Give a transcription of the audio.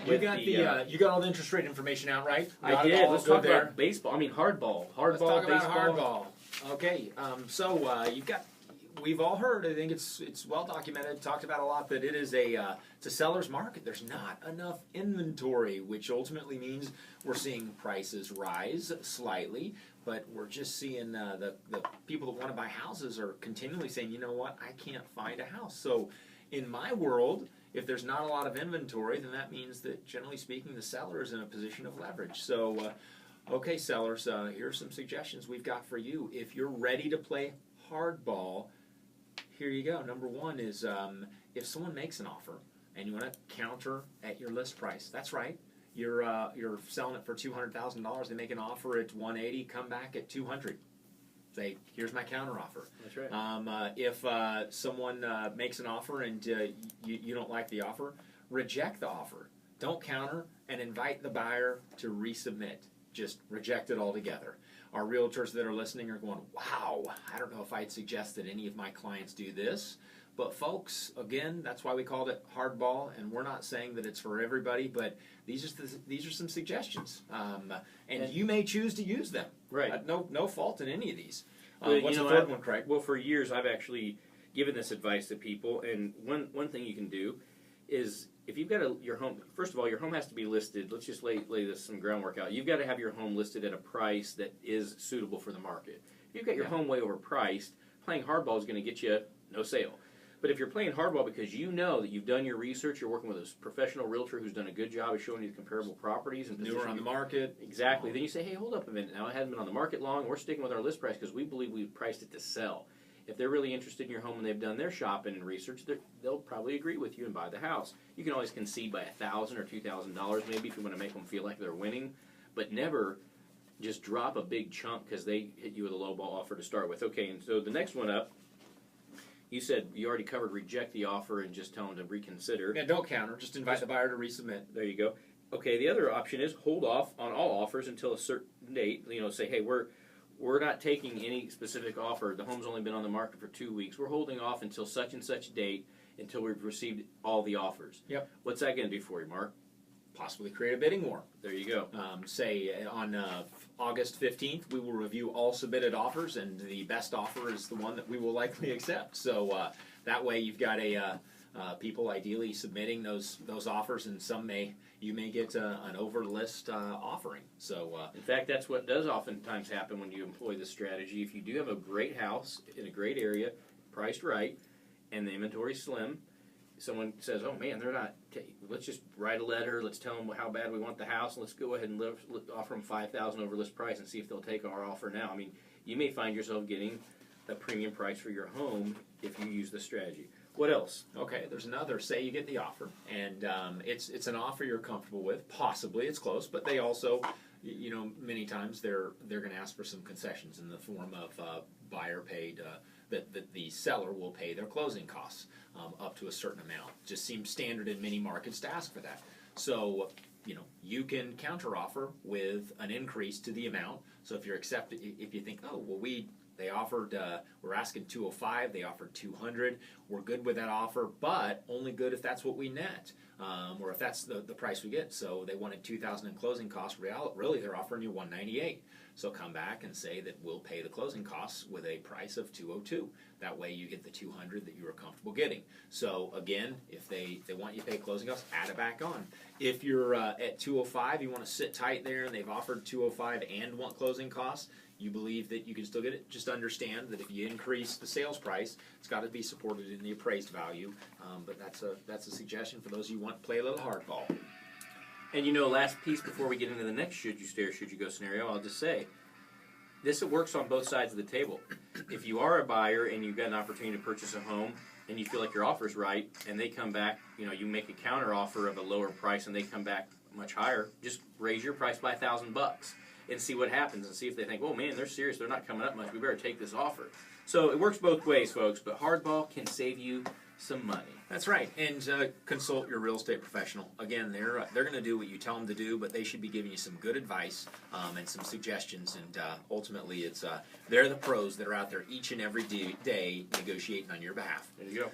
You got you got all the interest rate information out, right? I did. Let's talk about baseball. I mean hardball. Let's talk baseball. about hardball. Okay, so you've got. We've all heard. I think it's well documented. Talked about a lot that it is it's a seller's market. There's not enough inventory, which ultimately means we're seeing prices rise slightly, but we're just seeing the people that want to buy houses are continually saying, you know what, I can't find a house. So in my world, if there's not a lot of inventory, then that means that generally speaking, the seller is in a position of leverage. So, okay, sellers, here's some suggestions we've got for you. If you're ready to play hardball, here you go. Number one is if someone makes an offer and you want to counter at your list price. That's right. You're selling it for $200,000. They make an offer at $180. Come back at $200. Say, here's my counter offer. That's right. If someone makes an offer and you don't like the offer, reject the offer. Don't counter and invite the buyer to resubmit. Just reject it altogether. Our realtors that are listening are going, wow, I don't know if I'd suggest that any of my clients do this. But folks, again, that's why we called it hardball, and we're not saying that it's for everybody, but these are some suggestions. And you may choose to use them. Right. No fault in any of these. Well, what's the third one, Craig? Well, for years I've actually given this advice to people, and one thing you can do is if you've got your home, first of all, your home has to be listed. Let's just lay some groundwork out. You've got to have your home listed at a price that is suitable for the market. If you've got your home way overpriced, playing hardball is going to get you no sale. But if you're playing hardball because you know that you've done your research, you're working with a professional realtor who's done a good job of showing you the comparable properties and newer on the market. Exactly. Then you say, hey, hold up a minute. Now it hasn't been on the market long. We're sticking with our list price because we believe we've priced it to sell. If they're really interested in your home and they've done their shopping and research, they'll probably agree with you and buy the house. You can always concede by $1,000 or $2,000 maybe if you want to make them feel like they're winning, but never just drop a big chunk because they hit you with a low ball offer to start with. Okay, and so the next one up, you said you already covered reject the offer and just tell them to reconsider. Yeah, don't counter. Just invite the buyer to resubmit. There you go. Okay, the other option is hold off on all offers until a certain date. You know, say, hey, we're not taking any specific offer. The home's only been on the market for 2 weeks. We're holding off until such and such date until we've received all the offers. Yep. What's that going to do for you, Mark? Possibly create a bidding war. There you go. Say on August 15th, we will review all submitted offers, and the best offer is the one that we will likely accept. So that way you've got people ideally submitting those offers, and you may get an over list offering. So in fact, that's what does oftentimes happen when you employ this strategy. If you do have a great house in a great area, priced right, and the inventory's slim, someone says, oh man, they're not, let's just write a letter, let's tell them how bad we want the house, and let's go ahead and offer them $5,000 over list price and see if they'll take our offer now. I mean, you may find yourself getting a premium price for your home if you use this strategy. What else? Okay, there's another. Say you get the offer, and it's an offer you're comfortable with. Possibly it's close, but they also, many times they're going to ask for some concessions in the form of buyer paid. That the seller will pay their closing costs up to a certain amount. Just seems standard in many markets to ask for that. So, you can counteroffer with an increase to the amount. So if you think, oh, well, they offered, we're asking 205, they offered 200, we're good with that offer, but only good if that's what we net, or if that's the price we get. So they wanted 2,000 in closing costs. Really, they're offering you 198. So come back and say that we'll pay the closing costs with a price of 202. That way you get the 200 that you were comfortable getting. So again, if they want you to pay closing costs, add it back on. If you're at 205, you want to sit tight there, and they've offered 205 and want closing costs, you believe that you can still get it. Just understand that if you increase the sales price, it's got to be supported in the appraised value. But that's a suggestion for those of you who want to play a little hardball. And last piece before we get into the next should you stay or should you go scenario, I'll just say, this works on both sides of the table. If you are a buyer and you've got an opportunity to purchase a home and you feel like your offer's right and they come back, you make a counter offer of a lower price and they come back much higher, just raise your price by $1,000 and see what happens and see if they think, oh man, they're serious, they're not coming up much, we better take this offer. So it works both ways, folks, but hardball can save you some money. That's right, and consult your real estate professional. Again, they're going to do what you tell them to do, but they should be giving you some good advice and some suggestions. And ultimately, they're the pros that are out there each and every day negotiating on your behalf. There you go.